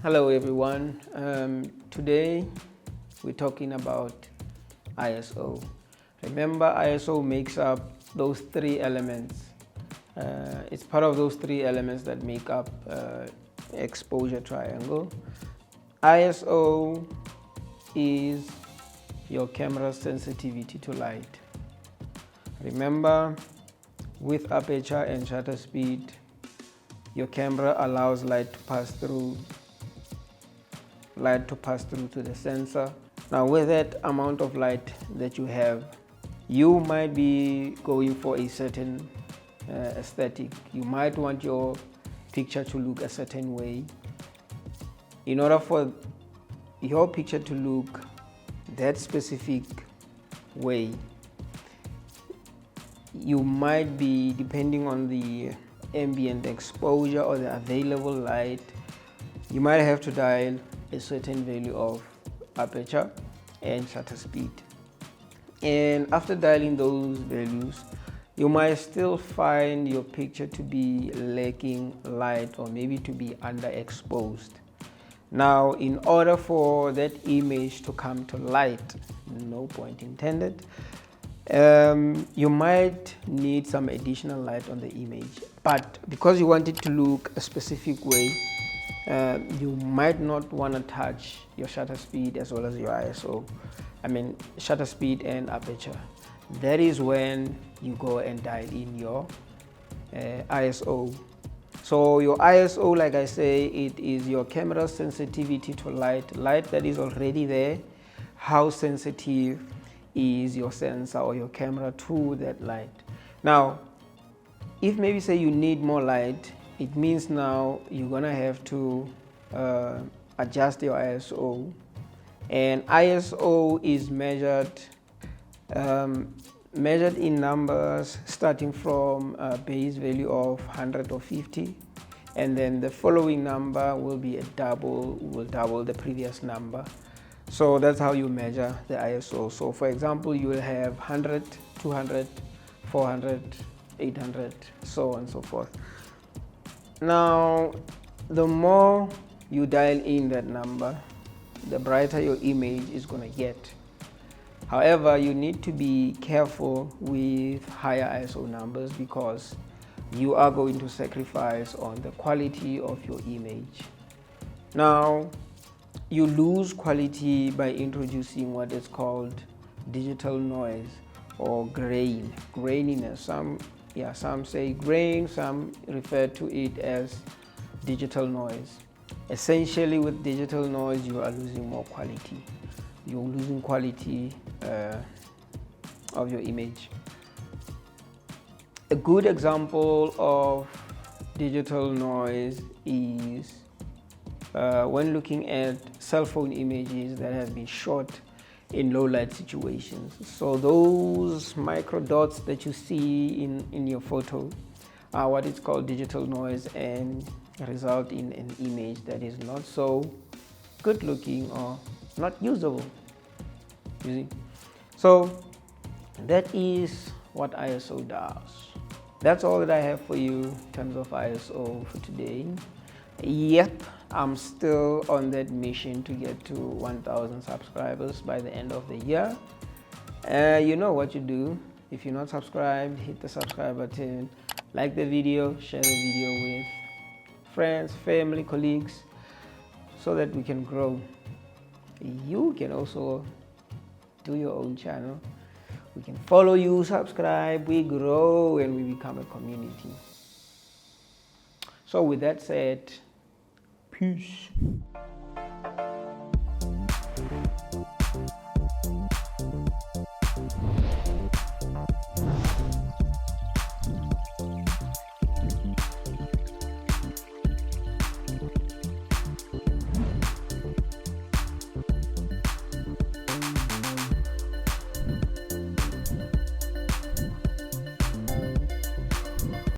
Hello everyone. Today we're talking about ISO. Remember, ISO makes up those three elements. It's part of those three elements that make up exposure triangle. ISO is your camera's sensitivity to light. Remember, with aperture and shutter speed, your camera allows light to pass through to the sensor. Now with that amount of light that you have, you might be going for a certain aesthetic. You might want your picture to look a certain way. In order for your picture to look that specific way, you might be, depending on the ambient exposure or the available light, you might have to dial a certain value of aperture and shutter speed. And after dialing those values, you might still find your picture to be lacking light or maybe to be underexposed. Now, in order for that image to come to light, no point intended, you might need some additional light on the image. But because you want it to look a specific way, you might not want to touch your shutter speed as well as your ISO. Shutter speed and aperture. That is when you go and dial in your ISO. So your ISO, like I say, it is your camera's sensitivity to light that is already there. How sensitive is your sensor or your camera to that light? Now, if maybe say you need more light, it means now you're gonna have to adjust your ISO. And ISO is measured in numbers starting from a base value of 100 or 50, and then the following number will double the previous number. So that's how you measure the ISO. So for example, you will have 100, 200, 400, 800, so on and so forth. Now, the more you dial in that number, the brighter your image is going to get. However, you need to be careful with higher ISO numbers because you are going to sacrifice on the quality of your image. Now, you lose quality by introducing what is called digital noise or graininess. Some say grain, some refer to it as digital noise. Essentially, with digital noise, you are losing more quality. You're losing quality of your image. A good example of digital noise is when looking at cell phone images that have been shot in low light situations. So those micro dots that you see in your photo are what is called digital noise and result in an image that is not so good looking or not usable. You see? So that is what ISO does. That's all that I have for you in terms of ISO for today. Yep, I'm still on that mission to get to 1,000 subscribers by the end of the year. You know what you do. If you're not subscribed, hit the subscribe button, like the video, share the video with friends, family, colleagues, so that we can grow. You can also do your own channel. We can follow you, subscribe, we grow, and we become a community. So with that said, peace.